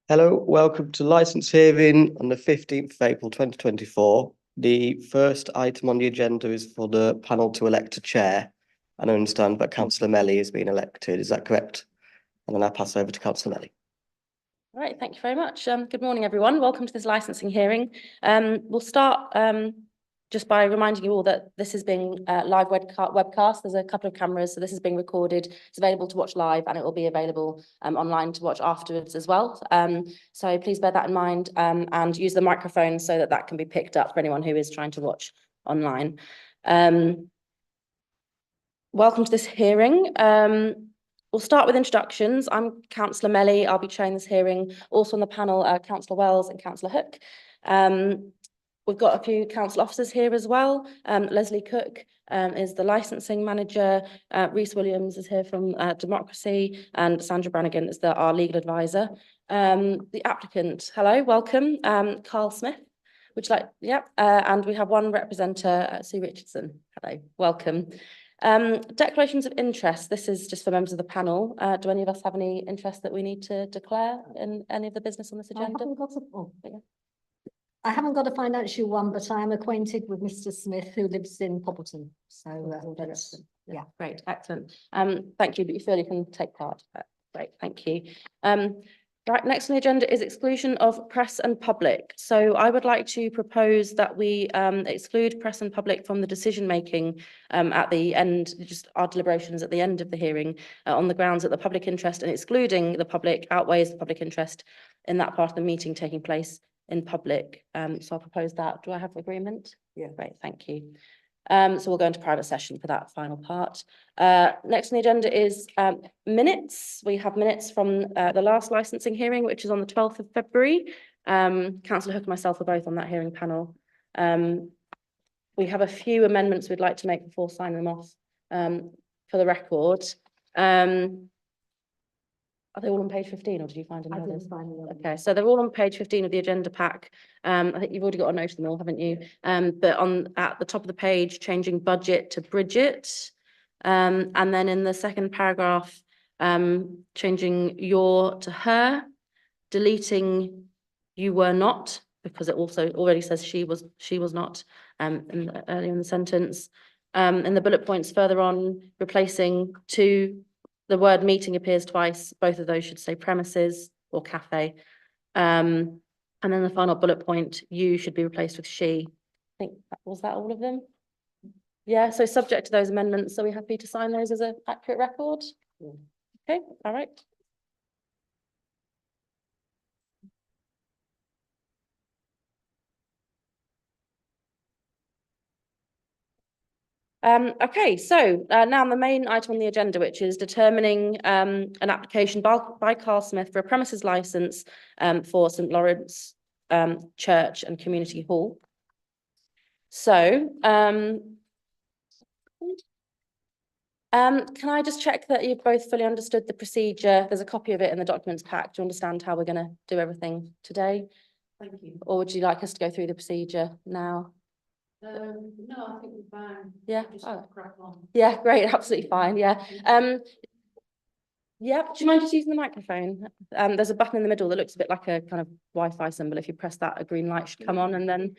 Hello, welcome to licence hearing on the 15th of April 2024. The first item on the agenda is for the panel to elect a chair. And I understand that Councillor Melly is being elected, is that correct? And then I'll pass over to Councillor Melly. All right, thank you very much. Good morning, everyone. Welcome to this licensing hearing. We'll start just by reminding you all that this is being live webcast. There's a couple of cameras, so this is being recorded. It's available to watch live, and it will be available online to watch afterwards as well. So please bear that in mind and use the microphone so that that can be picked up for anyone who is trying to watch online. Welcome to this hearing. We'll start with introductions. I'm Councillor Melly. I'll be chairing this hearing. Also on the panel, Councillor Wells and Councillor Hook. We've got a few council officers here as well. Leslie Cook is the licensing manager. Rhys Williams is here from Democracy, and Sandra Brannigan is our legal advisor. The applicant, hello, welcome. Karl Smith, would you like, yep. And we have one representative, Sue Richardson. Hello, welcome. Declarations of interest. This is just for members of the panel. Do any of us have any interest that we need to declare in any of the business on this agenda? I haven't got a financial one, but I am acquainted with Mr. Smith, who lives in Poppleton. So that's, yeah. Great, excellent. Thank you, but you feel you can take part. Great, thank you. Right, next on the agenda is exclusion of press and public. So I would like to propose that we exclude press and public from the decision-making at the end, just our deliberations at the end of the hearing, on the grounds that the public interest in excluding the public outweighs the public interest in that part of the meeting taking place in public. So I'll propose that. Do I have agreement? Yeah. Great, thank you. So we'll go into private session for that final part. Next on the agenda is minutes. We have minutes from the last licensing hearing, which is on the 12th of February. Councillor Hook and myself are both on that hearing panel. We have a few amendments we'd like to make before signing them off for the record. Are they all on page 15, or did you find any others? Okay, so they're all on page 15 of the agenda pack. I think you've already got a note of them all, haven't you? But at the top of the page, changing budget to Bridget. And then in the second paragraph, changing your to her, deleting you were not, because it also already says she was not earlier in the sentence. In the bullet points further on, replacing to the word meeting appears twice. Both of those should say premises or cafe. And then the final bullet point, you should be replaced with she. I think was that all of them? Yeah, so subject to those amendments, are we happy to sign those as an accurate record? Yeah. Okay, all right. Okay, so now the main item on the agenda, which is determining an application by Karl Smith for a premises licence for St Lawrence Church and Community Hall. So, can I just check that you've both fully understood the procedure? There's a copy of it in the documents pack. Do you understand how we're going to do everything today? Thank you. Or would you like us to go through the procedure now? No, I think we're fine. Yeah. Just crack on. Yeah, great, absolutely fine. Yeah. Yeah, do you mind just using the microphone? There's a button in the middle that looks a bit like a kind of Wi-Fi symbol. If you press that, a green light should come on, and then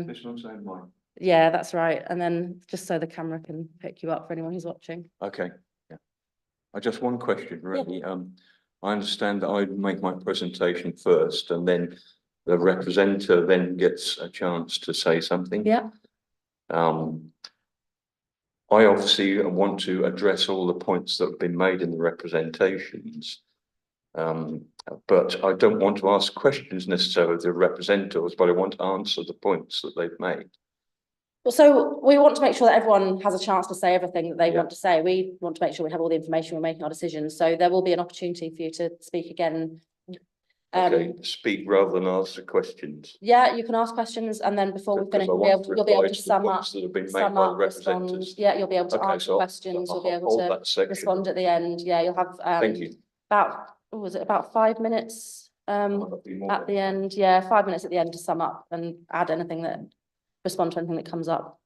this one's saying mine. Yeah, that's right. And then just so the camera can pick you up for anyone who's watching. Okay. Yeah. I just one question, really. Yeah. I understand that I make my presentation first, and then the representative then gets a chance to say something. Yeah. I obviously want to address all the points that have been made in the representations. But I don't want to ask questions necessarily of the representatives, but I want to answer the points that they've made. Well, so we want to make sure that everyone has a chance to say everything that they want to say. We want to make sure we have all the information, we're making our decisions. So there will be an opportunity for you to speak again. Okay, speak rather than ask the questions. Yeah, you can ask questions, and then before we finish, you'll be able to sum up, respond. Yeah, you'll be able to answer questions. You'll be able to respond at the end. Yeah, you'll have thank you. About was it about 5 minutes at the end? Yeah, 5 minutes at the end to sum up and add anything that respond to anything that comes up.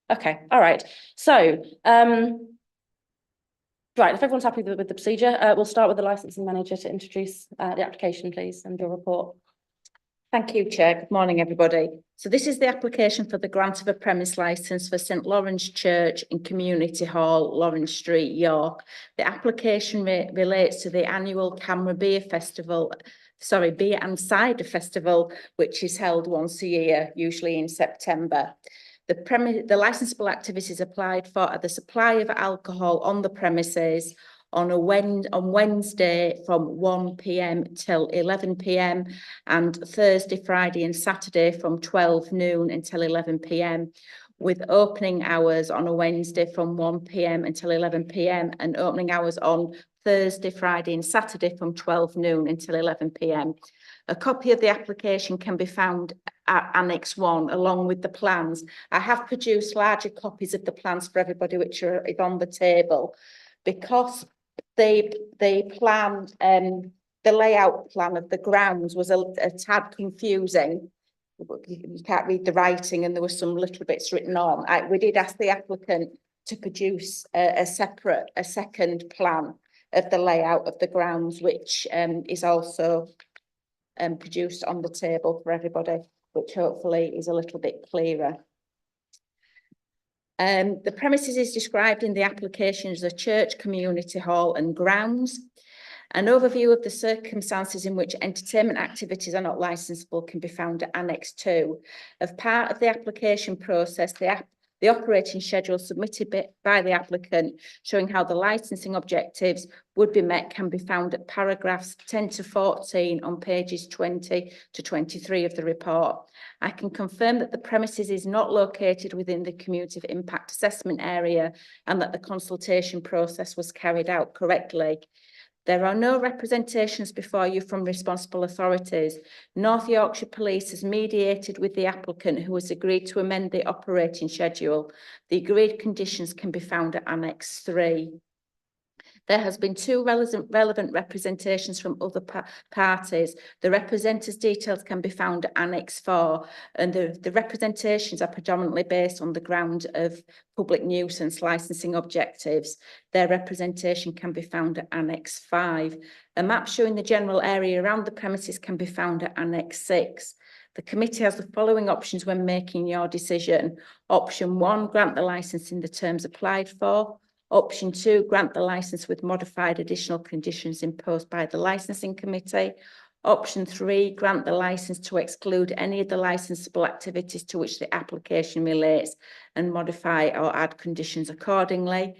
Okay, all right. So Right, if everyone's happy with the procedure, we'll start with the licensing manager to introduce the application, please, and your report. Thank you, Chair. Good morning, everybody. So this is the application for the grant of a premise licence for St Lawrence Church in Community Hall, Lawrence Street, York. The application relates to the annual Beer and Cider Festival, which is held once a year, usually in September. The licensable activities applied for are the supply of alcohol on the premises on Wednesday from 1 p.m. till 11 p.m. and Thursday, Friday and Saturday from 12 noon until 11 p.m. with opening hours on a Wednesday from 1 p.m. until 11 p.m. and opening hours on Thursday, Friday and Saturday from 12 noon until 11 p.m. A copy of the application can be found at Annex 1 along with the plans. I have produced larger copies of the plans for everybody, which are on the table, because the plan, the layout plan of the grounds was a tad confusing. You can't read the writing and there were some little bits written on. We did ask the applicant to produce a second plan of the layout of the grounds, which is also produced on the table for everybody, which hopefully is a little bit clearer. The premises is described in the application as a church, community hall and grounds. An overview of the circumstances in which entertainment activities are not licensable can be found at Annex 2. As part of the application process, the operating schedule submitted by the applicant showing how the licensing objectives would be met can be found at paragraphs 10 to 14 on pages 20 to 23 of the report. I can confirm that the premises is not located within the cumulative impact assessment area and that the consultation process was carried out correctly. There are no representations before you from responsible authorities. North Yorkshire Police has mediated with the applicant who has agreed to amend the operating schedule. The agreed conditions can be found at Annex 3. There has been two relevant representations from other parties. The representatives' details can be found at Annex 4, and the representations are predominantly based on the ground of public nuisance licensing objectives. Their representation can be found at Annex 5. A map showing the general area around the premises can be found at Annex 6. The committee has the following options when making your decision. Option 1, grant the licence in the terms applied for. Option 2, grant the licence with modified additional conditions imposed by the licensing committee. Option 3, grant the licence to exclude any of the licensable activities to which the application relates and modify or add conditions accordingly.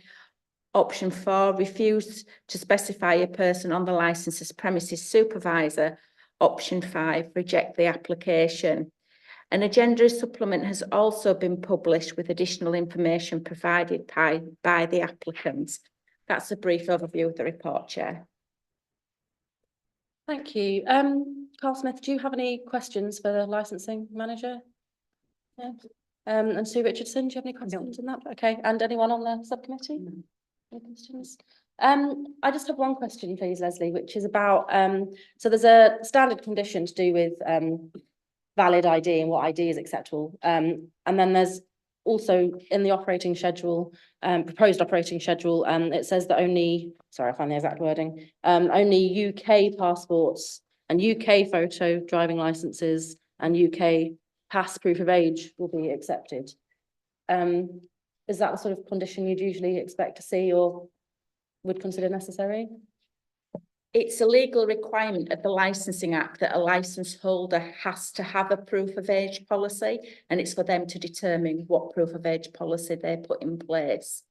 Option 4, refuse to specify a person on the licence as premises supervisor. Option 5, reject the application. An agenda supplement has also been published with additional information provided by the applicants. That's a brief overview of the report, Chair. Thank you. Karl Smith, do you have any questions for the licensing manager? Yeah. And Sue Richardson, do you have any questions on that? Okay, and anyone on the subcommittee? No. Any questions? I just have one question, please, Leslie, which is about, so there's a standard condition to do with valid ID and what ID is acceptable. And then there's also in the operating schedule, proposed operating schedule, it says that only, sorry, I found the exact wording, only UK passports and UK photo driving licenses and UK pass proof of age will be accepted. Is that the sort of condition you'd usually expect to see or would consider necessary? It's a legal requirement of the Licensing Act that a licence holder has to have a proof of age policy, and it's for them to determine what proof of age policy they put in place.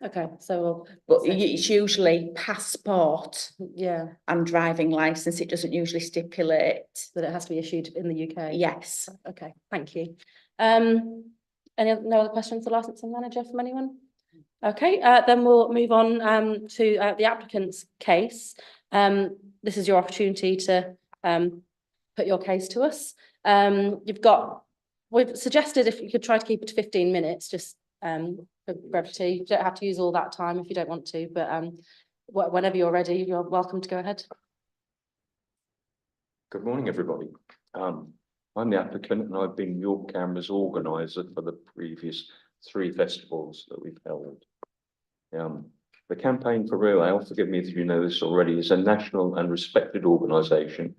Okay, so but it's usually passport, yeah, and driving licence. It doesn't usually stipulate that it has to be issued in the UK. Yes. Okay, thank you. No other questions for the licensing manager from anyone? Okay, then we'll move on to the applicant's case. This is your opportunity to put your case to us. We've suggested if you could try to keep it to 15 minutes, just for brevity. You don't have to use all that time if you don't want to, but whenever you're ready, you're welcome to go ahead. Good morning, everybody. I'm the applicant and I've been York Camera's organiser for the previous 3 festivals that we've held. The Campaign for Real Ale, forgive me if you know this already, is a national and respected organisation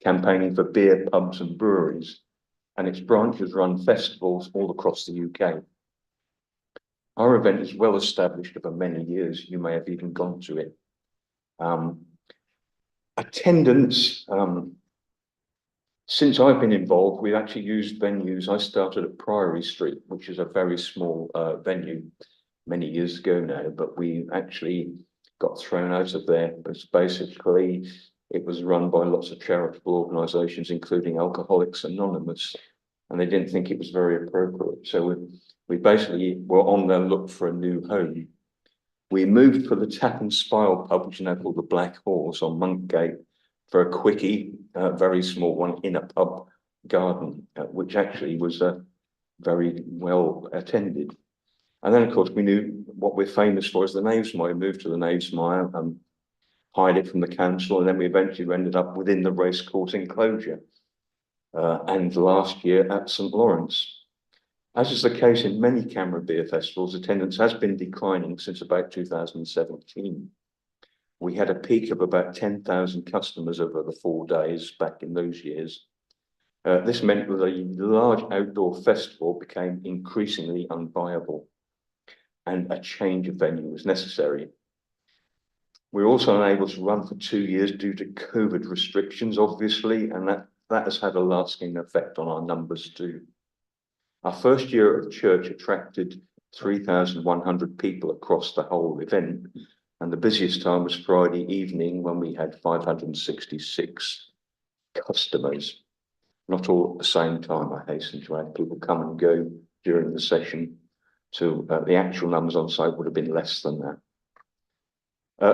campaigning for beer, pubs and breweries, and its branches run festivals all across the UK. Our event is well established over many years. You may have even gone to it. Attendance, since I've been involved, we've actually used venues. I started at Priory Street, which is a very small venue many years ago now, but we actually got thrown out of there because basically it was run by lots of charitable organisations, including Alcoholics Anonymous, and they didn't think it was very appropriate. So we basically were on the look for a new home. We moved for the Tap and Spile pub, which is now called the Black Horse on Monkgate, for a quickie, very small one in a pub garden, which actually was very well attended. And then, of course, we knew what we're famous for is the Knavesmire. We moved to the Knavesmire and hired it from the council, and then we eventually ended up within the racecourse enclosure. And last year at St Lawrence. As is the case in many CAMRA beer festivals, attendance has been declining since about 2017. We had a peak of about 10,000 customers over the 4 days back in those years. This meant that a large outdoor festival became increasingly unviable, and a change of venue was necessary. We were also unable to run for 2 years due to COVID restrictions, obviously, and that has had a lasting effect on our numbers too. Our first year at the church attracted 3,100 people across the whole event, and the busiest time was Friday evening when we had 566 customers. Not all at the same time, I hasten to add. People come and go during the session, so the actual numbers on site would have been less than that.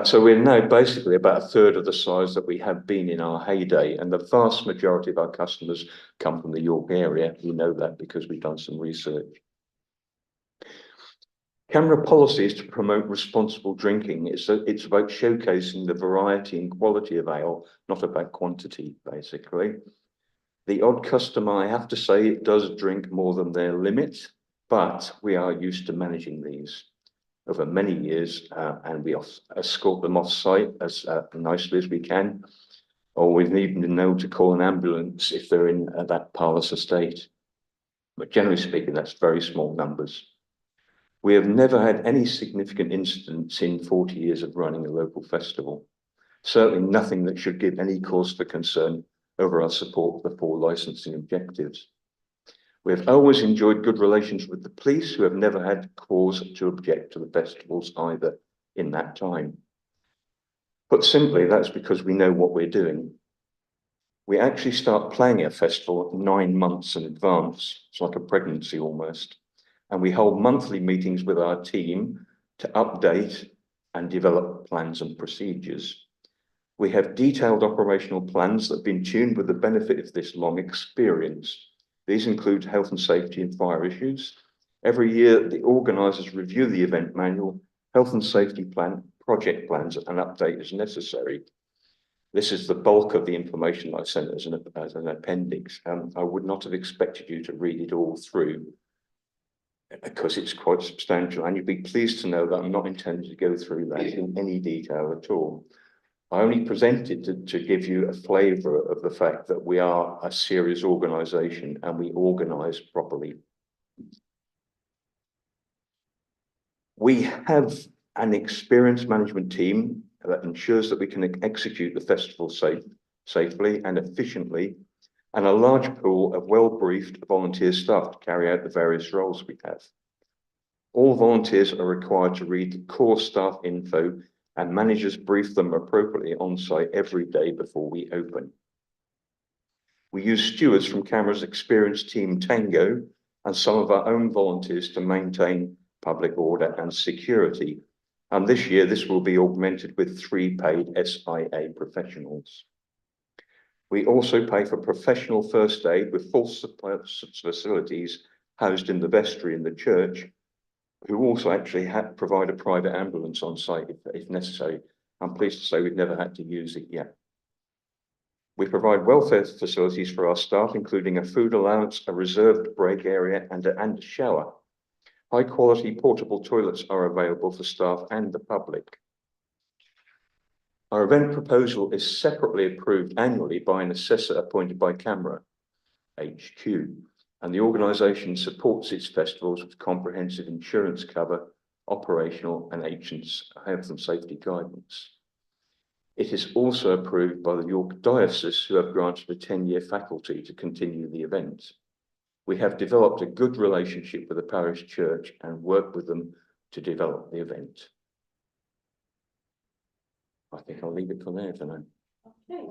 So we're now basically about a third of the size that we have been in our heyday, and the vast majority of our customers come from the York area. We know that because we've done some research. CAMRA policy is to promote responsible drinking. It's about showcasing the variety and quality of ale, not about quantity, basically. The odd customer, I have to say, it does drink more than their limit, but we are used to managing these over many years, and we escort them off site as nicely as we can, or we've even been known to call an ambulance if they're in that parlous estate. But generally speaking, that's very small numbers. We have never had any significant incidents in 40 years of running a local festival. Certainly nothing that should give any cause for concern over our support for the 4 licensing objectives. We have always enjoyed good relations with the police, who have never had cause to object to the festivals either in that time. Put simply, that's because we know what we're doing. We actually start planning a festival 9 months in advance. It's like a pregnancy almost. And we hold monthly meetings with our team to update and develop plans and procedures. We have detailed operational plans that have been tuned with the benefit of this long experience. These include health and safety and fire issues. Every year, the organisers review the event manual, health and safety plan, project plans, and update as necessary. This is the bulk of the information I sent as an appendix. I would not have expected you to read it all through because it's quite substantial, and you'd be pleased to know that I'm not intending to go through that in any detail at all. I only presented to give you a flavour of the fact that we are a serious organisation and we organise properly. We have an experienced management team that ensures that we can execute the festival safely and efficiently, and a large pool of well-briefed volunteer staff to carry out the various roles we have. All volunteers are required to read the core staff info, and managers brief them appropriately on site every day before we open. We use stewards from CAMRA's experienced team Tango and some of our own volunteers to maintain public order and security. And this year, this will be augmented with 3 paid SIA professionals. We also pay for professional first aid with full facilities housed in the vestry in the church, who also actually provide a private ambulance on site if necessary. I'm pleased to say we've never had to use it yet. We provide welfare facilities for our staff, including a food allowance, a reserved break area, and a shower. High quality portable toilets are available for staff and the public. Our event proposal is separately approved annually by an assessor appointed by Camera HQ, and the organisation supports its festivals with comprehensive insurance cover, operational and health and safety guidance. It is also approved by the York Diocese, who have granted a 10-year faculty to continue the event. We have developed a good relationship with the parish church and work with them to develop the event. I think I'll leave it for there for now. Okay.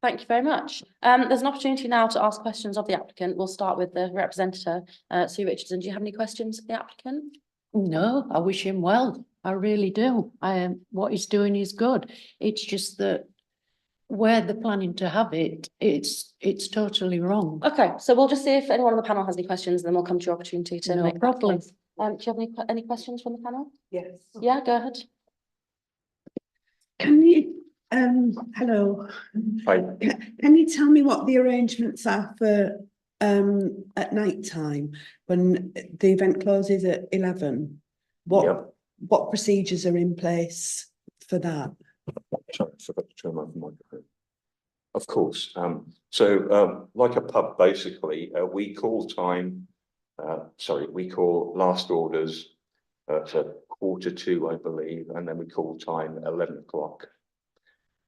Thank you very much. There's an opportunity now to ask questions of the applicant. We'll start with the representative, Sue Richardson. Do you have any questions of the applicant? No, I wish him well. I really do. What he's doing is good. It's just that where they're planning to have it, it's totally wrong. Okay, so we'll just see if anyone on the panel has any questions, then we'll come to your opportunity to No make that problem. point. Do you have any questions from the panel? Yes. Yeah, go ahead. Can you, hello, Hi. can you tell me what the arrangements are for, at night time when the event closes at 11? Yep. What procedures are in place for that? Sorry, I forgot to turn off the microphone. Of course. Like a pub, basically, we call time, we call last orders at 1:45, I believe, and then we call time at 11 o'clock.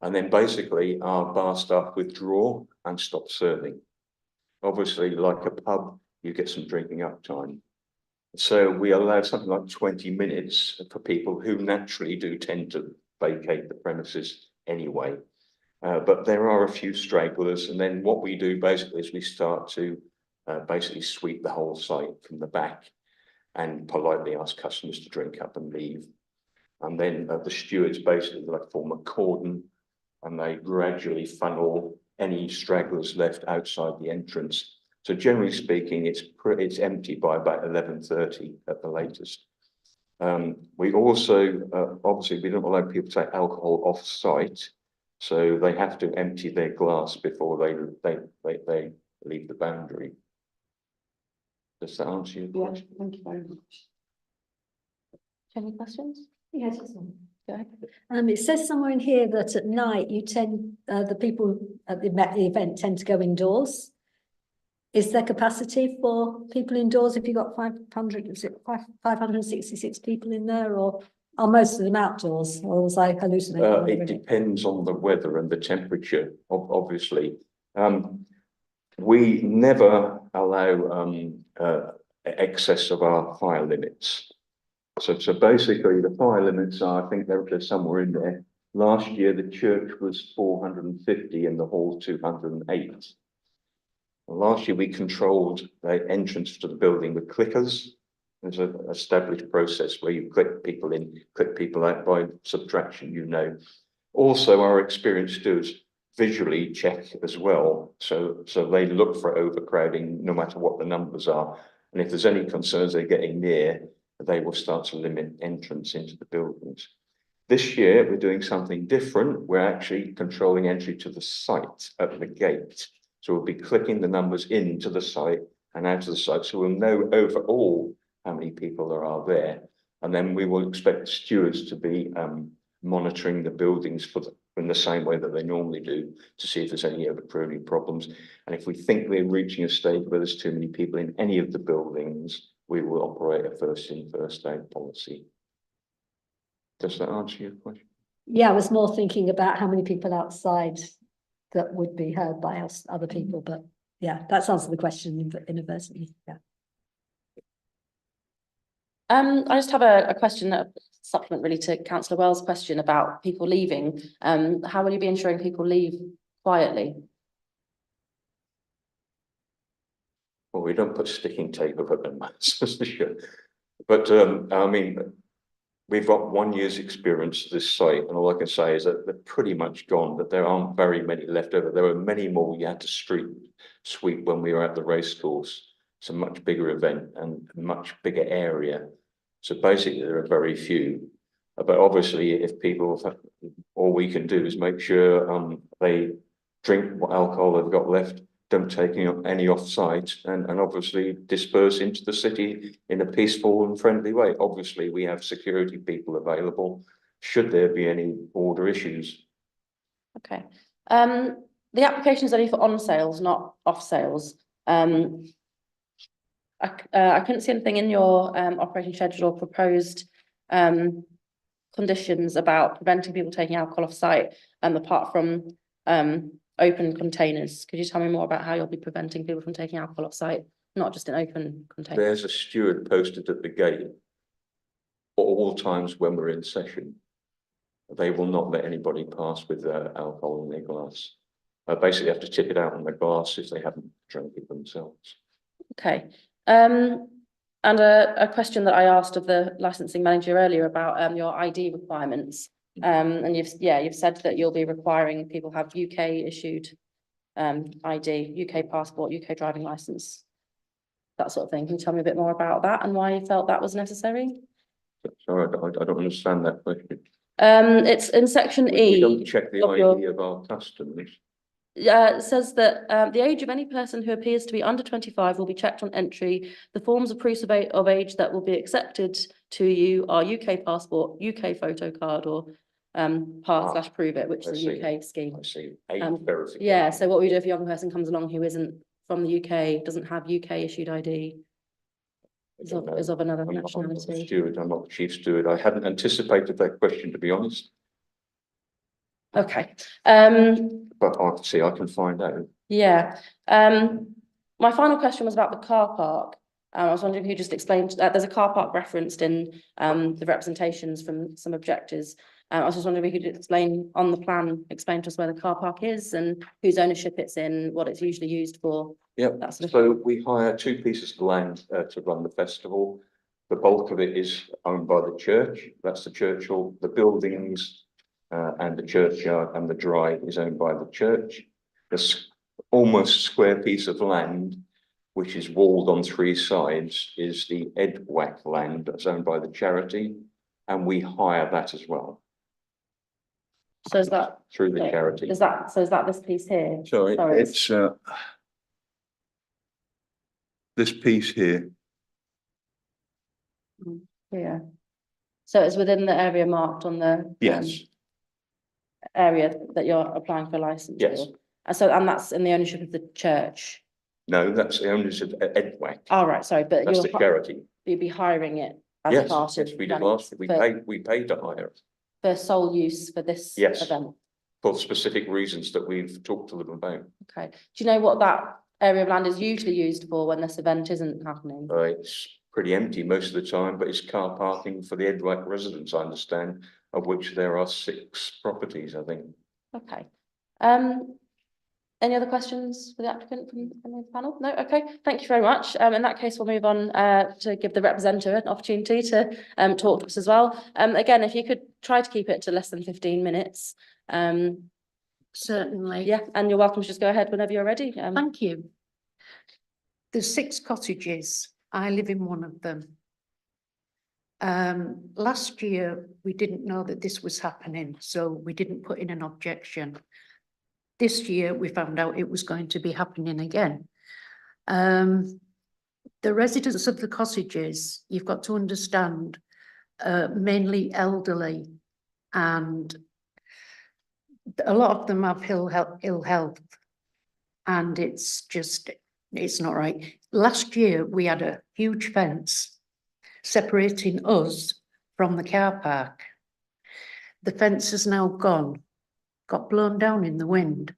And then basically our bar staff withdraw and stop serving. Obviously, like a pub, you get some drinking up time. So we allow something like 20 minutes for people who naturally do tend to vacate the premises anyway. But there are a few stragglers, and then what we do basically is we start to basically sweep the whole site from the back and politely ask customers to drink up and leave. And then the stewards basically like form a cordon, and they gradually funnel any stragglers left outside the entrance. So generally speaking, it's empty by about 11:30 at the latest. We also, obviously, we don't allow people to take alcohol off site, so they have to empty their glass before they leave the boundary. Does that answer your question? Thank you very much. Any questions? Yes, it's on. Go ahead. It says somewhere in here that at night you tend, the people at the event tend to go indoors. Is there capacity for people indoors if you've got 566 people in there, or are most of them outdoors, or was I hallucinating? It depends on the weather and the temperature, obviously. We never allow excess of our fire limits. So basically the fire limits are, I think they're somewhere in there. Last year, the church was 450 and the hall 208. Last year, we controlled the entrance to the building with clickers. There's an established process where you click people in, click people out by subtraction, you know. Also, our experienced stewards visually check as well. So they look for overcrowding no matter what the numbers are. And if there's any concerns they're getting near, they will start to limit entrance into the buildings. This year, we're doing something different. We're actually controlling entry to the site at the gate. So we'll be clicking the numbers into the site and out of the site. So we'll know overall how many people there are there. And then we will expect stewards to be monitoring the buildings in the same way that they normally do to see if there's any overcrowding problems. And if we think we're reaching a stage where there's too many people in any of the buildings, we will operate a first in, first out policy. Does that answer your question? Yeah, I was more thinking about how many people outside that would be heard by us, other people, but yeah, that's answered the question inadvertently, yeah. I just have a question, a supplement really to Councillor Wells' question about people leaving. How will you be ensuring people leave quietly? Well, we don't put sticking tape over them, that's for sure. But I mean, we've got 1 year's experience of this site, and all I can say is that they're pretty much gone, but there aren't very many left over. There were many more we had to sweep when we were at the racecourse. It's a much bigger event and a much bigger area. So basically, there are very few. But obviously, if people, all we can do is make sure they drink what alcohol they've got left, don't take any off-site and obviously disperse into the city in a peaceful and friendly way. Obviously, we have security people available should there be any border issues. Okay. The application is only for on sales, not off sales. I couldn't see anything in your operating schedule or proposed conditions about preventing people taking alcohol off site, apart from open containers. Could you tell me more about how you'll be preventing people from taking alcohol off site, not just in open containers? There's a steward posted at the gate at all times when we're in session. They will not let anybody pass with alcohol in their glass. Basically have to tip it out on the glass if they haven't drunk it themselves. Okay. And a question that I asked of the licensing manager earlier about your ID requirements. And you've said that you'll be requiring people have UK issued ID, UK passport, UK driving license, that sort of thing. Can you tell me a bit more about that and why you felt that was necessary? Sorry, I don't understand that question. It's in section E. We don't check the ID of our customers. It says that the age of any person who appears to be under 25 will be checked on entry. The forms of proof of age that will be accepted to you are UK passport, UK photo card, or pass/prove it, which is a UK scheme. I see. Age verification. Yeah, so what we do if a young person comes along who isn't from the UK, doesn't have UK issued ID, is of another I'm not the nationality. steward, I'm not the chief steward. I hadn't anticipated that question, to be honest. Okay. But I see, I can find out. Yeah. My final question was about the car park. I was wondering if you just explained that there's a car park referenced in the representations from some objectors. I was just wondering if you could explain on the plan, explain to us where the car park is and whose ownership it's in, what it's usually used for. Yep, Sort of so we hire 2 pieces of land to run the festival. The bulk of it is owned by the church. That's the church hall, the buildings and the churchyard, and the drive is owned by the church. This almost square piece of land, which is walled on 3 sides, is the Edwack land that's owned by the charity, and we hire that as well. So is that Through the charity. is that this piece here? Sorry, Sorry. it's this piece here. Yeah. So it's within the area marked on the Yes. Area that you're applying for a license. Yes. For. And that's in the ownership of the church. No, that's the owners of Edwack. Oh, right, sorry, but That's the charity. you'd be hiring it as Yes, part of yes, we did running last. We paid to hire it for sole use for this Yes. event. for specific reasons that we've talked to them about. Okay. Do you know what that area of land is usually used for when this event isn't happening? It's pretty empty most of the time, but it's car parking for the Edwack residents, I understand, of which there are 6 properties, I think. Okay. Any other questions for the applicant from the panel? No, okay, thank you very much. In that case, we'll move on to give the representative an opportunity to talk to us as well. Again, if you could try to keep it to less than 15 minutes. Certainly. Yeah, and you're welcome to just go ahead whenever you're ready. Thank you. There's 6 cottages. I live in one of them. Last year, we didn't know that this was happening, so we didn't put in an objection. This year, we found out it was going to be happening again. The residents of the cottages, you've got to understand, mainly elderly, and a lot of them have ill health, and it's not right. Last year, we had a huge fence separating us from the car park. The fence has now got blown down in the wind.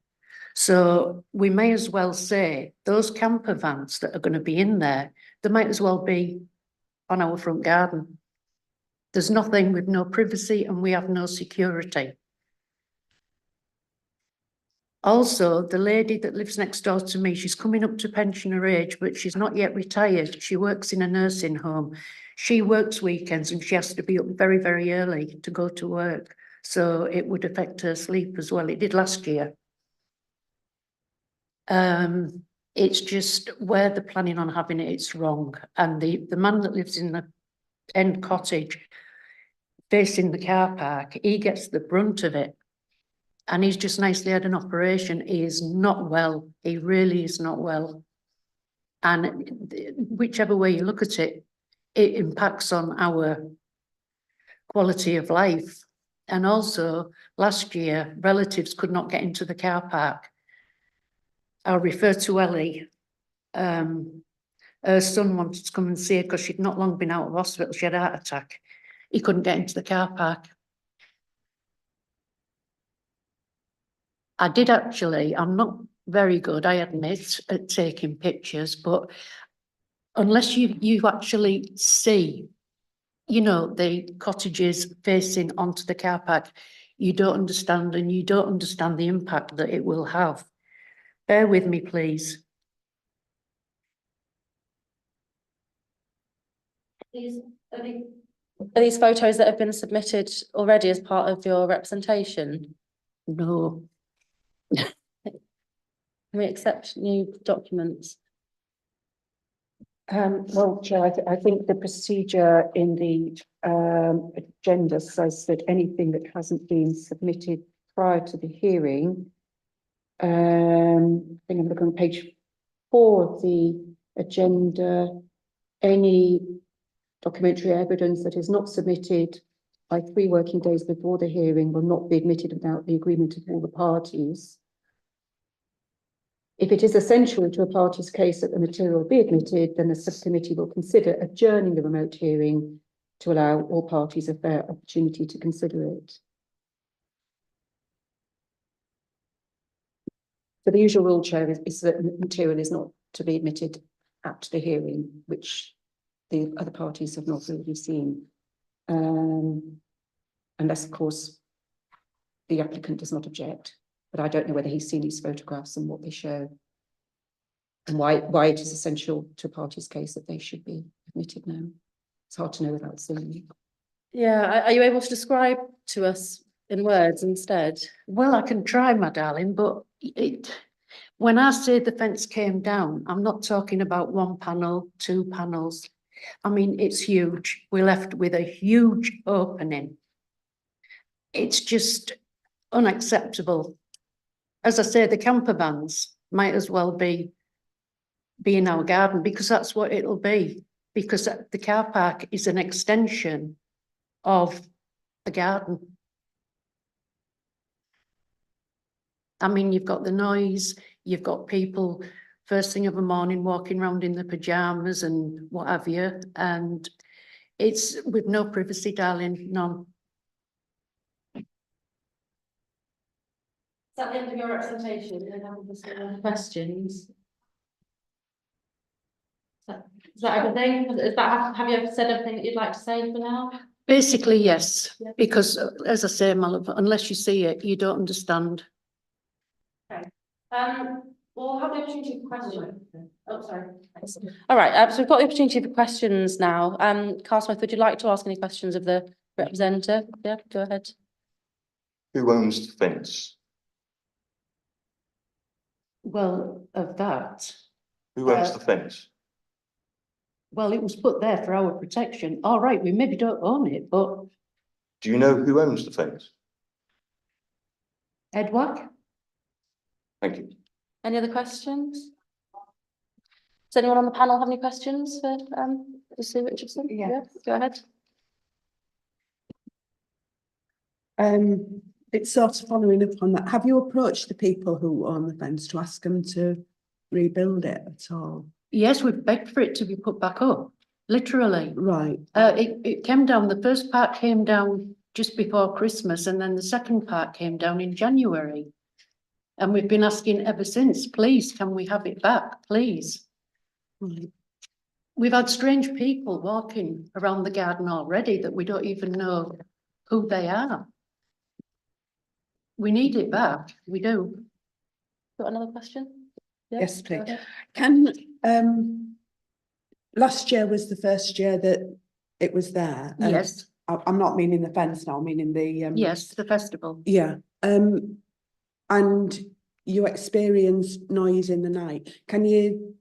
So we may as well say those camper vans that are going to be in there, they might as well be on our front garden. There's nothing, with no privacy, and we have no security. Also, the lady that lives next door to me, she's coming up to pensioner age, but she's not yet retired. She works in a nursing home. She works weekends and she has to be up very, very early to go to work. So it would affect her sleep as well. It did last year. It's just where they're planning on having it, it's wrong. And the man that lives in the end cottage facing the car park, he gets the brunt of it. And he's just nicely had an operation. He is not well. He really is not well. And whichever way you look at it, it impacts on our quality of life. And also, last year, relatives could not get into the car park. I'll refer to Ellie. Her son wanted to come and see her because she'd not long been out of hospital. She had a heart attack. He couldn't get into the car park. I did actually, I'm not very good, I admit, at taking pictures, but unless you actually see, you know, the cottages facing onto the car park, you don't understand, and you don't understand the impact that it will have. Bear with me, please. Are these photos that have been submitted already as part of your representation? No. Can we accept new documents? Well, Chair, I think the procedure in the agenda says that anything that hasn't been submitted prior to the hearing, I think I'm looking on page 4 of the agenda, any documentary evidence that is not submitted by 3 working days before the hearing will not be admitted without the agreement of all the parties. If it is essential to a party's case that the material be admitted, then the subcommittee will consider adjourning the remote hearing to allow all parties a fair opportunity to consider it. So the usual rule, Chair, is that material is not to be admitted at the hearing, which the other parties have not really seen. Unless, of course, the applicant does not object. But I don't know whether he's seen these photographs and what they show, and why it is essential to a party's case that they should be admitted now. It's hard to know without seeing them. Yeah, are you able to describe to us in words instead? Well, I can try, my darling, but when I say the fence came down, I'm not talking about 1 panel, 2 panels. I mean, it's huge. We're left with a huge opening. It's just unacceptable. As I say, the camper vans might as well be in our garden, because that's what it'll be, because the car park is an extension of the garden. I mean, you've got the noise, you've got people first thing of the morning walking around in their pajamas and what have you, and it's with no privacy, darling, none. Is that the end of your representation? Questions? Is that everything? Have you said everything that you'd like to say for now? Basically, yes, Yeah. because as I say, my love, unless you see it, you don't understand. We'll have the opportunity for questions. Oh, sorry. All right, so we've got the opportunity for questions now. Karl Smith, would you like to ask any questions of the representative? Yeah, go ahead. Who owns the fence? Well, of that, Who owns the fence? well, it was put there for our protection. All right, we maybe don't own it, but Do you know who owns the fence? Edward? Thank you. Any other questions? Does anyone on the panel have any questions for Sue Richardson? Yeah. Go ahead. It's sort of following up on that. Have you approached the people who own the fence to ask them to rebuild it at all? Yes, we've begged for it to be put back up, literally. Right. It came down, the first part came down just before Christmas, and then the second part came down in January. And we've been asking ever since, please, can we have it back, please? Right. We've had strange people walking around the garden already that we don't even know who they are. We need it back, we do. Got another question? Yeah, Yes, go please. ahead. Can, last year was the first year that it was there. Yes, I'm not meaning the fence now, I'm meaning the, yes, the festival. yeah. And you experienced noise in the night. Can you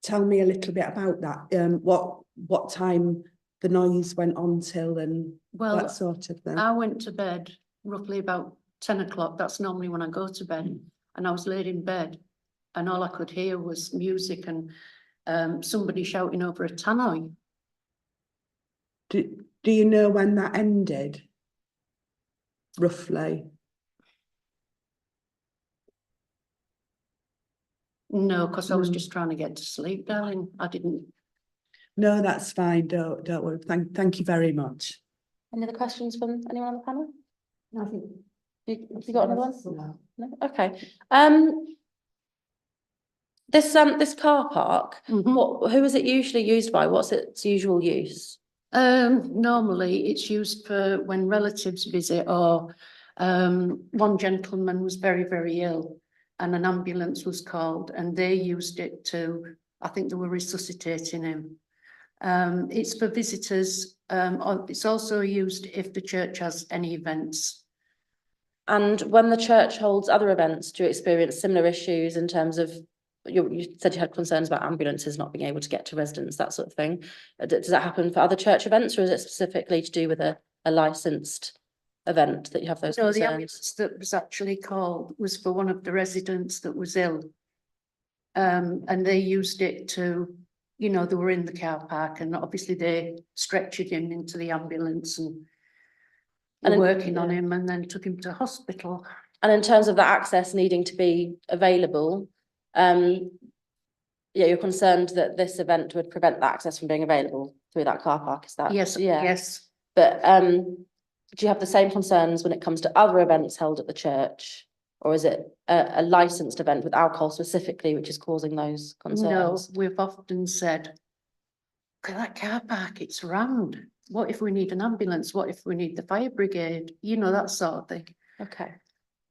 tell me a little bit about that? What time the noise went on till and Well, that sort of thing? I went to bed roughly about 10 o'clock, that's normally when I go to bed, and I was laid in bed and all I could hear was music and somebody shouting over a tannoy. Do you know when that ended? Roughly? No, because I was No. just trying to get to sleep, darling. I didn't. No, that's fine. Don't worry. Thank you very much. Any other questions from anyone on the panel? Nothing. Have you got another one? No. No? Okay. This car park, Mhm. who is it usually used by? What's its usual use? Normally it's used for when relatives visit or one gentleman was very, very ill and an ambulance was called and they used it to, I think they were resuscitating him. It's for visitors. It's also used if the church has any events. And when the church holds other events, do you experience similar issues in terms of, you said you had concerns about ambulances not being able to get to residents, that sort of thing. Does that happen for other church events, or is it specifically to do with a licensed event that you have those No, the concerns? ambulance that was actually called was for one of the residents that was ill. And they used it to, you know, they were in the car park and obviously they stretchered him into the ambulance and were working on him and then took him to hospital. And in terms of the access needing to be available, yeah, you're concerned that this event would prevent the access from being available through that car park, is that? Yes, Yeah. yes. But do you have the same concerns when it comes to other events held at the church? Or is it a licensed event with alcohol specifically, which is causing those No, concerns? we've often said, look at that car park, it's rammed. What if we need an ambulance? What if we need the fire brigade? You know, that sort of thing. Okay,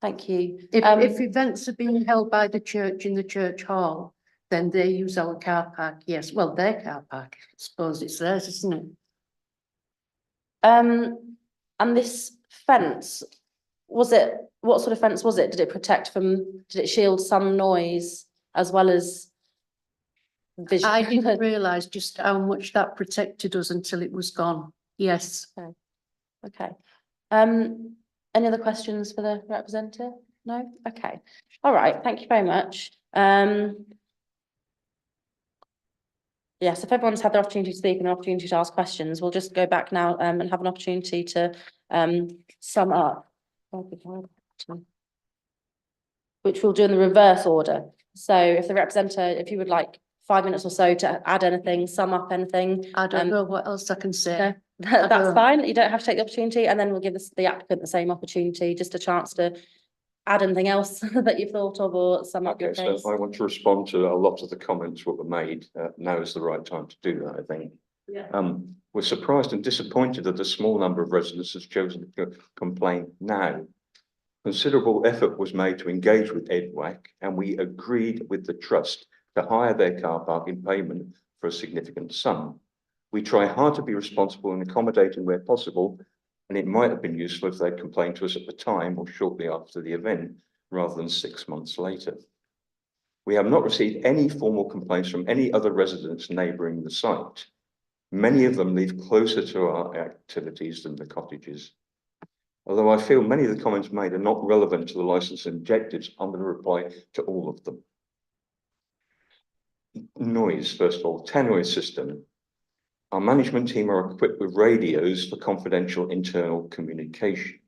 thank you. If events are being held by the church in the church hall, then they use our car park, yes. Well, their car park, I suppose it's theirs, isn't it? And this fence, what sort of fence was it? Did it shield some noise as well as vision? I didn't realise just how much that protected us until it was gone. Yes. Okay. Any other questions for the representative? No? Okay. All right. Thank you very much. Yes, if everyone's had the opportunity to speak and an opportunity to ask questions, we'll just go back now and have an opportunity to sum up. Which we'll do in the reverse order. So if the representative, if you would like 5 minutes or so to add anything, sum up anything. I don't know what else I can say. No, that's fine. You don't have to take the opportunity, and then we'll give the applicant the same opportunity, just a chance to add anything else that you've thought of or sum up your Okay, case. so I want to respond to a lot of the comments that were made. Now is the right time to do that, I think. Yeah. We're surprised and disappointed that a small number of residents has chosen to complain now. Considerable effort was made to engage with EDWAC, and we agreed with the trust to hire their car park in payment for a significant sum. We try hard to be responsible and accommodating where possible, and it might have been useful if they'd complained to us at the time or shortly after the event, rather than 6 months later. We have not received any formal complaints from any other residents neighbouring the site. Many of them live closer to our activities than the cottages. Although I feel many of the comments made are not relevant to the licence objectives, I'm going to reply to all of them. Noise, first of all, tannoy system. Our management team are equipped with radios for confidential internal communication.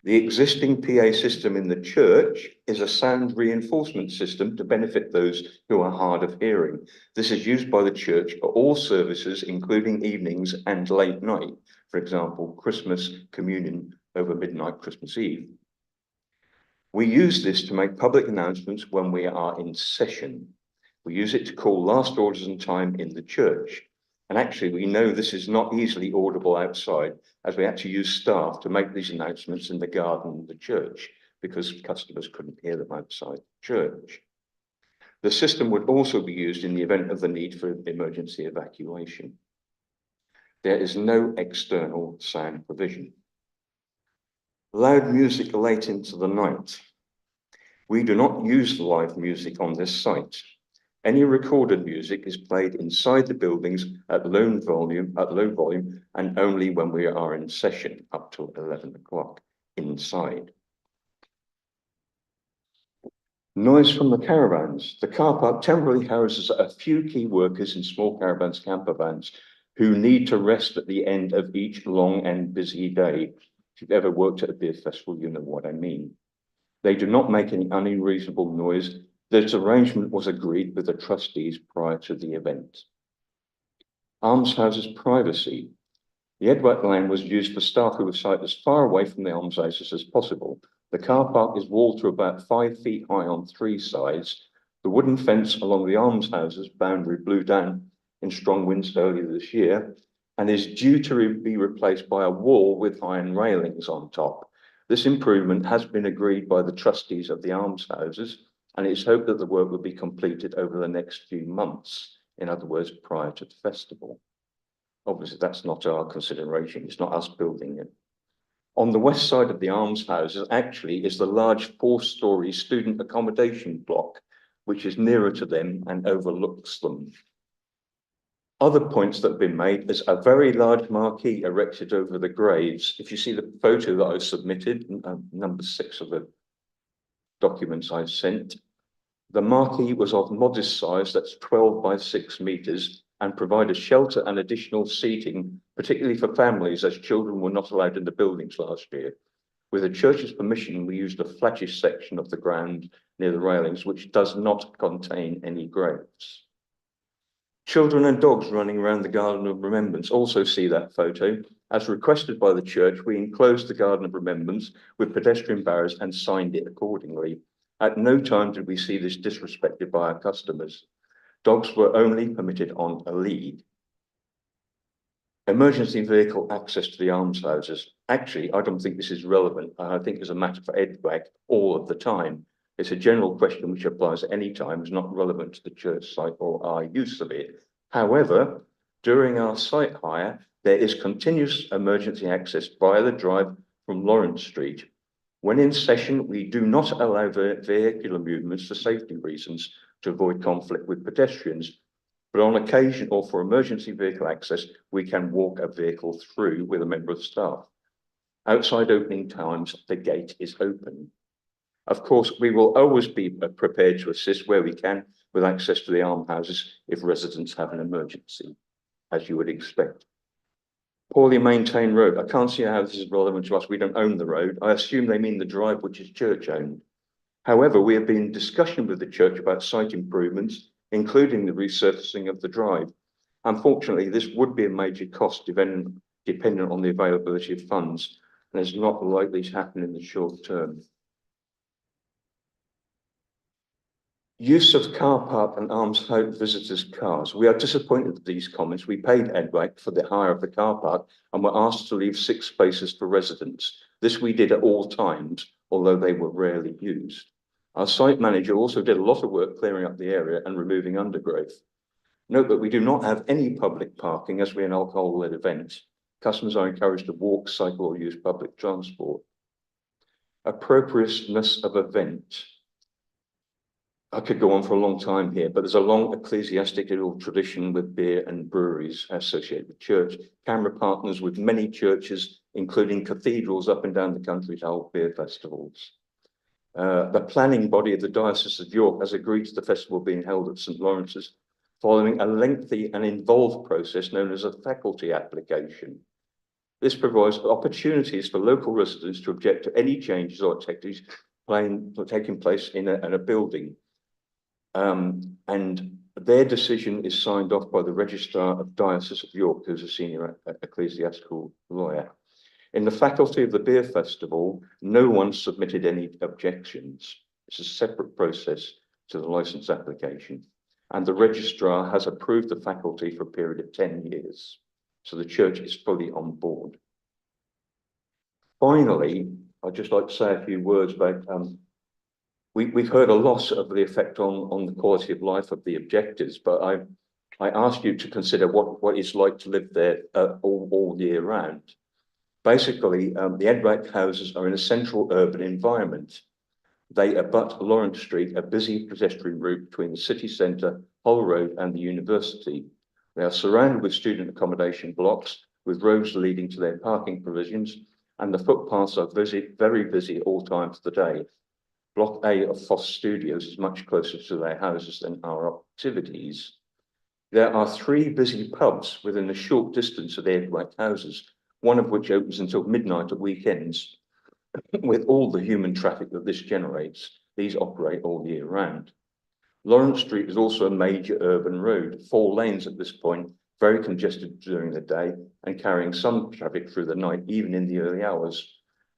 The existing PA system in the church is a sound reinforcement system to benefit those who are hard of hearing. This is used by the church for all services, including evenings and late night. For example, Christmas communion over midnight, Christmas Eve. We use this to make public announcements when we are in session. We use it to call last orders and time in the church. And actually, we know this is not easily audible outside, as we had to use staff to make these announcements in the garden of the church because customers couldn't hear them outside the church. The system would also be used in the event of the need for emergency evacuation. There is no external sound provision. Loud music late into the night. We do not use live music on this site. Any recorded music is played inside the buildings at low volume, and only when we are in session up to 11 o'clock inside. Noise from the caravans. The car park temporarily houses a few key workers in small caravans, camper vans, who need to rest at the end of each long and busy day. If you've ever worked at a beer festival, you know what I mean. They do not make any unreasonable noise. This arrangement was agreed with the trustees prior to the event. Almshouses privacy. The Edward Lane was used for staff who were sited as far away from the almshouses as possible. The car park is walled to about 5 feet high on 3 sides. The wooden fence along the almshouses boundary blew down in strong winds earlier this year and is due to be replaced by a wall with iron railings on top. This improvement has been agreed by the trustees of the almshouses, and it's hoped that the work will be completed over the next few months, in other words, prior to the festival. Obviously, that's not our consideration. It's not us building it. On the west side of the almshouses, actually, is the large 4-storey student accommodation block, which is nearer to them and overlooks them. Other points that have been made is a very large marquee erected over the graves. If you see the photo that I submitted, number 6 of the documents I sent, the marquee was of modest size, that's 12 by 6 meters, and provided shelter and additional seating, particularly for families, as children were not allowed in the buildings last year. With the church's permission, we used a flattish section of the ground near the railings, which does not contain any graves. Children and dogs running around the Garden of Remembrance also see that photo. As requested by the church, we enclosed the Garden of Remembrance with pedestrian barriers and signed it accordingly. At no time did we see this disrespected by our customers. Dogs were only permitted on a lead. Emergency vehicle access to the almshouses. Actually, I don't think this is relevant. I think it's a matter for EDWAC all of the time. It's a general question which applies at any time, is not relevant to the church site or our use of it. However, during our site hire, there is continuous emergency access via the drive from Lawrence Street. When in session, we do not allow vehicular movements for safety reasons to avoid conflict with pedestrians. But on occasion or for emergency vehicle access, we can walk a vehicle through with a member of staff. Outside opening times, the gate is open. Of course, we will always be prepared to assist where we can with access to the almshouses if residents have an emergency, as you would expect. Poorly maintained road. I can't see how this is relevant to us. We don't own the road. I assume they mean the drive, which is church owned. However, we have been in discussion with the church about site improvements, including the resurfacing of the drive. Unfortunately, this would be a major cost dependent on the availability of funds, and is not likely to happen in the short term. Use of car park and almshouse visitors' cars. We are disappointed with these comments. We paid EDWAC for the hire of the car park and were asked to leave 6 spaces for residents. This we did at all times, although they were rarely used. Our site manager also did a lot of work clearing up the area and removing undergrowth. Note that we do not have any public parking as we're an alcohol-led event. Customers are encouraged to walk, cycle, or use public transport. Appropriateness of event. I could go on for a long time here, but there's a long ecclesiastical tradition with beer and breweries associated with church. Camera partners with many churches, including cathedrals up and down the country, to hold beer festivals. The planning body of the Diocese of York has agreed to the festival being held at St. Lawrence's following a lengthy and involved process known as a faculty application. This provides opportunities for local residents to object to any changes or activities taking place in a building. And their decision is signed off by the Registrar of Diocese of York, who's a senior ecclesiastical lawyer. In the faculty of the beer festival, no one submitted any objections. It's a separate process to the licence application. And the registrar has approved the faculty for a period of 10 years. So the church is fully on board. Finally, I'd just like to say a few words about, we've heard a lot of the effect on the quality of life of the objectors, but I ask you to consider what it's like to live there all year round. Basically, the EDWAC houses are in a central urban environment. They abut Lawrence Street, a busy pedestrian route between the city centre, Hull Road and the university. They are surrounded with student accommodation blocks with roads leading to their parking provisions, and the footpaths are very busy at all times of the day. Block A of Foss Studios is much closer to their houses than our activities. There are 3 busy pubs within a short distance of their houses, one of which opens until midnight at weekends. With all the human traffic that this generates, these operate all year round. Lawrence Street is also a major urban road, 4 lanes at this point, very congested during the day and carrying some traffic through the night, even in the early hours.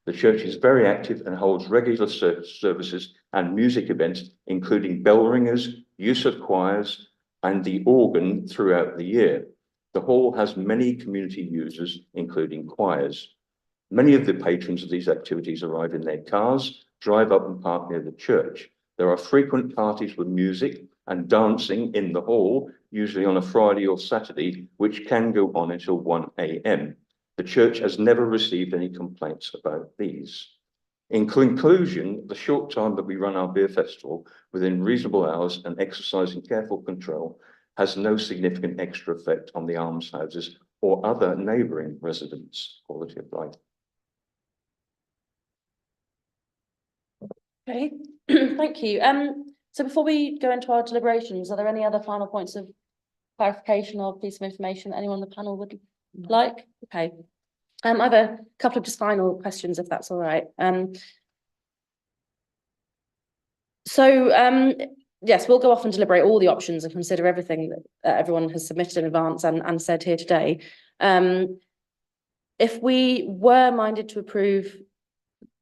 The church is very active and holds regular services and music events, including bell ringers, use of choirs, and the organ throughout the year. The hall has many community users, including choirs. Many of the patrons of these activities arrive in their cars, drive up and park near the church. There are frequent parties with music and dancing in the hall, usually on a Friday or Saturday, which can go on until 1 a.m. The church has never received any complaints about these. In conclusion, the short time that we run our beer festival within reasonable hours and exercising careful control has no significant extra effect on the almshouses or other neighbouring residents' quality of life. Okay, thank you. So before we go into our deliberations, are there any other final points of clarification or piece of information that anyone on the panel would like? Okay. I have a couple of just final questions, if that's all right. Yes, we'll go off and deliberate all the options and consider everything that everyone has submitted in advance and said here today. If we were minded to approve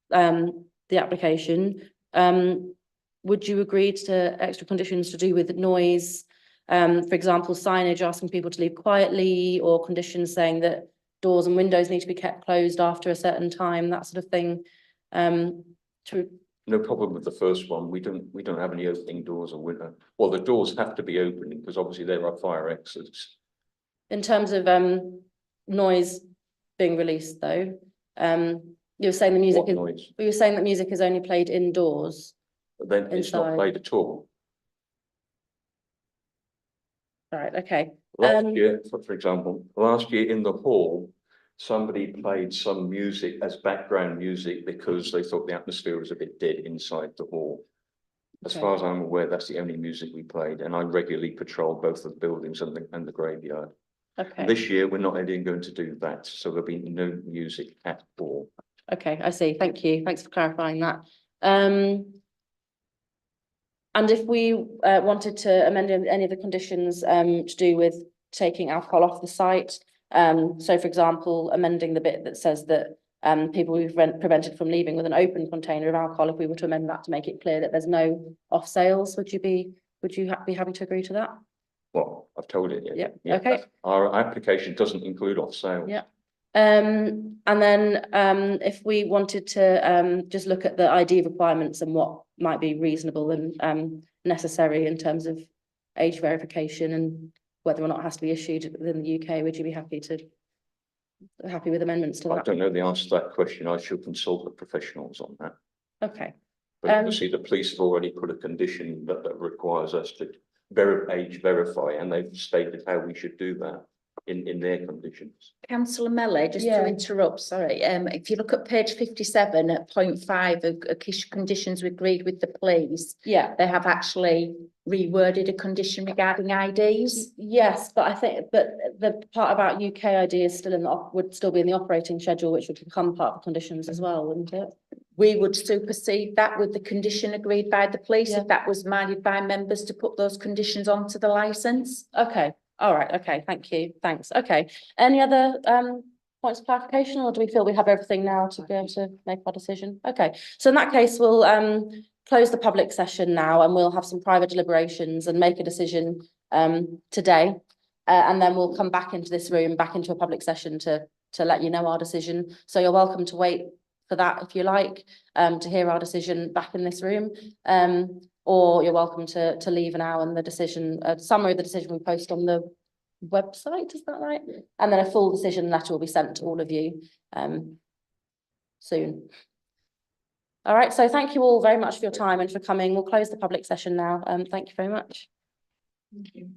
the application, would you agree to extra conditions to do with noise? For example, signage asking people to leave quietly, or conditions saying that doors and windows need to be kept closed after a certain time, that sort of thing. No problem with the first one. We don't have any opening doors or window. Well, the doors have to be open because obviously there are fire exits. In terms of noise being released, though, you were saying the music What is. noise? You were saying that music is only played indoors. But then it's not Inside. played at all. Right. Okay. Last year, for example, last year in the hall, somebody played some music as background music because they thought the atmosphere was a bit dead inside the hall. As Okay. far as I'm aware, that's the only music we played, and I regularly patrol both the buildings and the graveyard. Okay. This year, we're not only going to do that, so there'll be no music at all. Okay, I see. Thank you. Thanks for clarifying that. And if we wanted to amend any of the conditions to do with taking alcohol off the site, so for example, amending the bit that says that people we've prevented from leaving with an open container of alcohol, if we were to amend that to make it clear that there's no off sales, would you be happy to agree to that? Well, I've told it. Yeah. Okay. Our application doesn't include off sale. Yeah. And then if we wanted to just look at the ID requirements and what might be reasonable and necessary in terms of age verification and whether or not it has to be issued within the UK, would you be happy with amendments to I that? don't know the answer to that question. I should consult the professionals on that. Okay. But obviously the police have already put a condition that requires us to age verify, and they've stated how we should do that in their conditions. Councillor Melly, just Yeah. to interrupt, sorry, if you look at page 57 at point 5 of conditions we agreed with the police, Yeah. they have actually reworded a condition regarding IDs. Yes, but I think the part about UK ID is still would still be in the operating schedule, which would become part of the conditions as well, wouldn't it? We would supersede that with the condition agreed by the police Yeah. if that was minded by members to put those conditions onto the licence. Okay. All right. Okay. Thank you. Thanks. Okay. Any other points of clarification, or do we feel we have everything now to be able to make our decision? Okay. So in that case, we'll close the public session now, and we'll have some private deliberations and make a decision today. And then we'll come back into this room, back into a public session to let you know our decision. So you're welcome to wait for that if you like, to hear our decision back in this room. Or you're welcome to leave now, and the decision, summary of the decision we post on the website, is that right? And then a full decision letter will be sent to all of you soon. All right, so thank you all very much for your time and for coming. We'll close the public session now. Thank you very much. Thank you.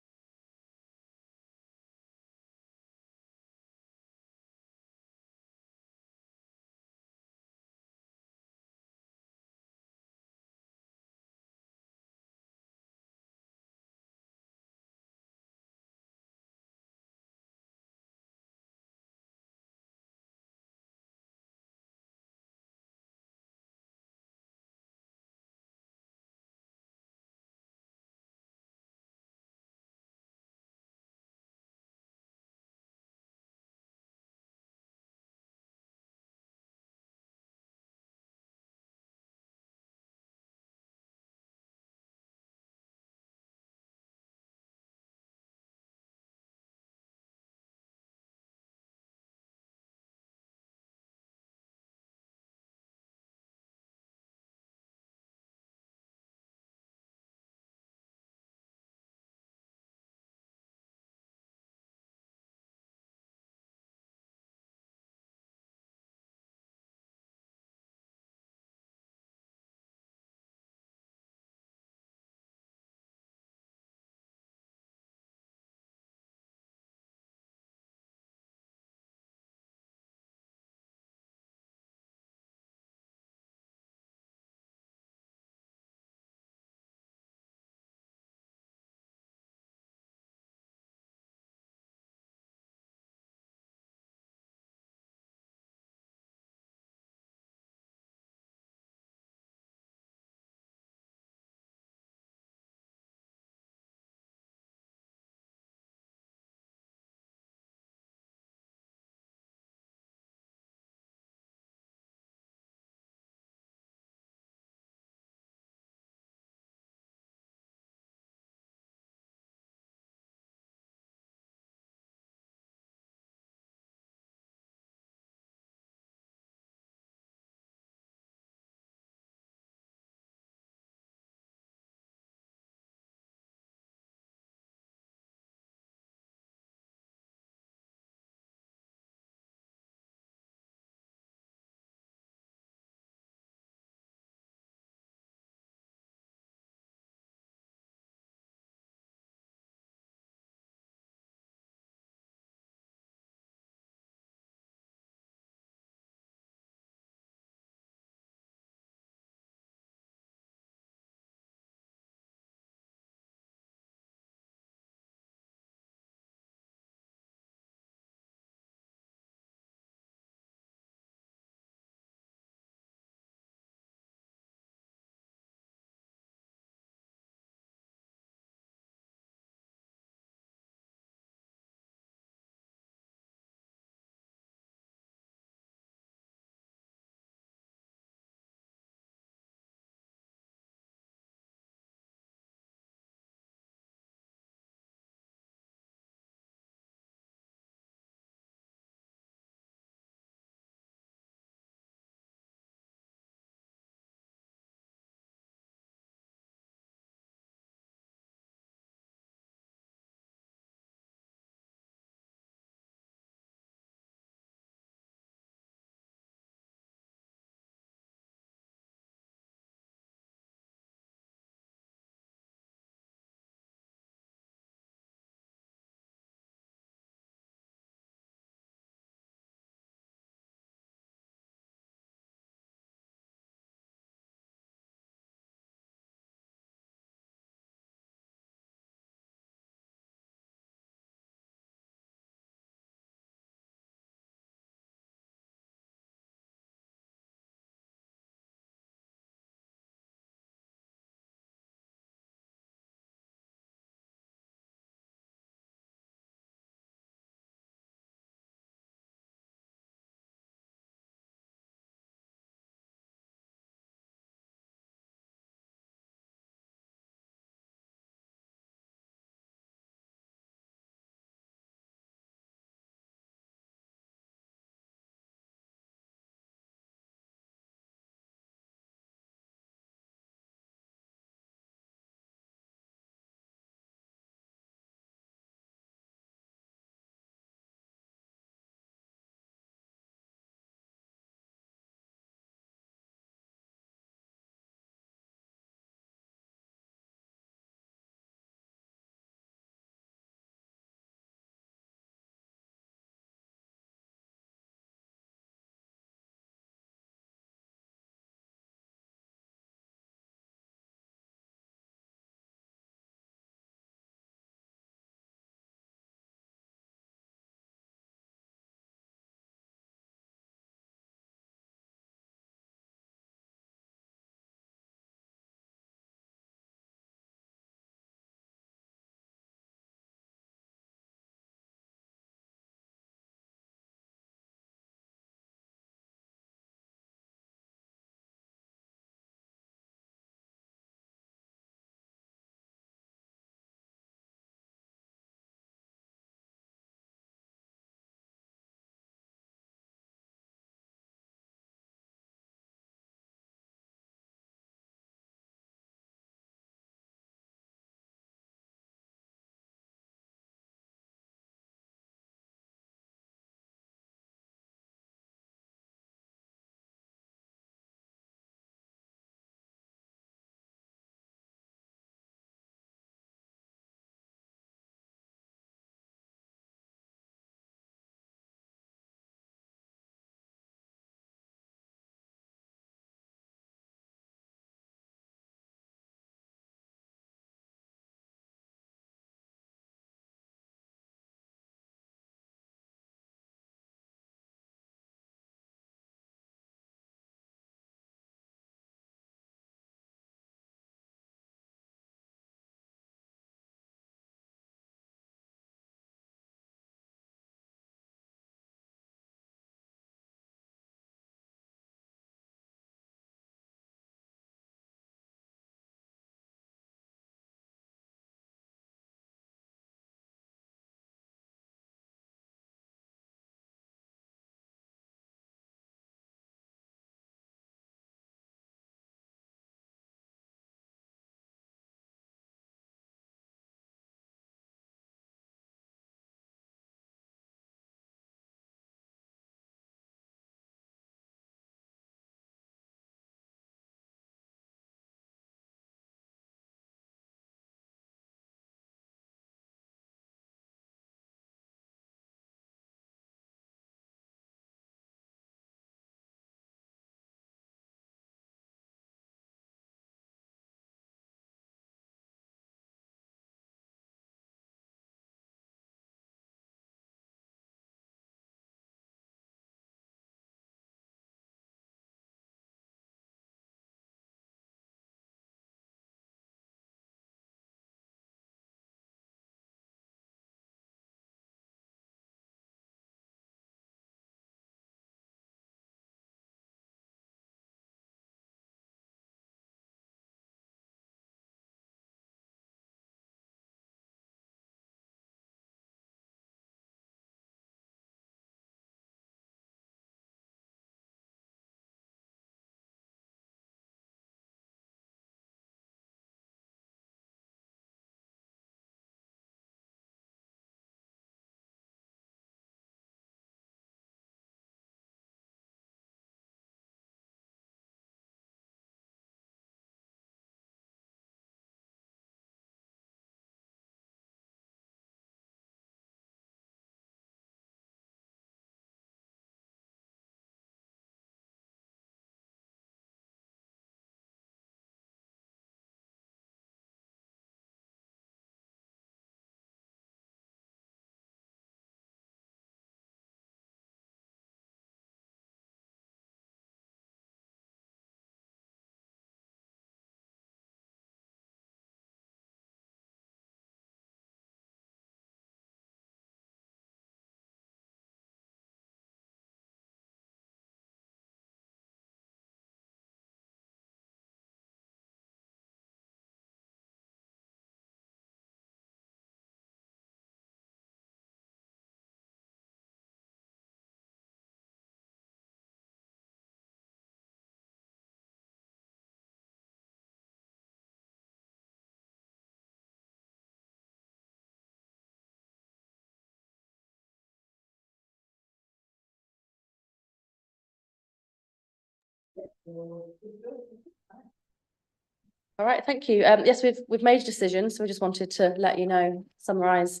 All right, thank you. Yes, we've made a decision, so we just wanted to let you know, summarise.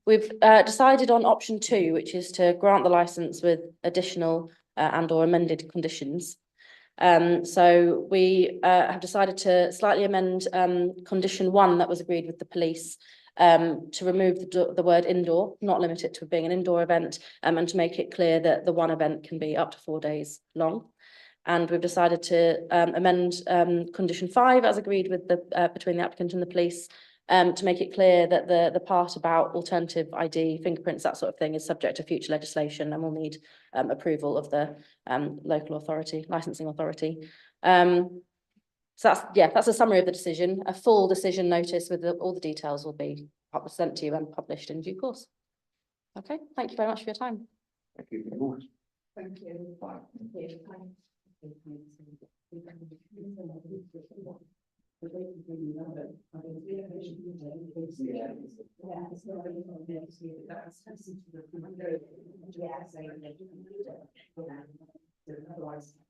We've decided on option 2, which is to grant the licence with additional and or amended conditions. So we have decided to slightly amend condition 1 that was agreed with the police to remove the word indoor, not limit it to being an indoor event, and to make it clear that the one event can be up to 4 days long. And we've decided to amend condition 5 as agreed with the between the applicant and the police to make it clear that the part about alternative ID, fingerprints, that sort of thing is subject to future legislation and will need approval of the local authority, licensing authority. So that's a summary of the decision. A full decision notice with all the details will be sent to you and published in due course. Okay, thank you very much for your time. Thank you. Thank you. Bye. Yeah.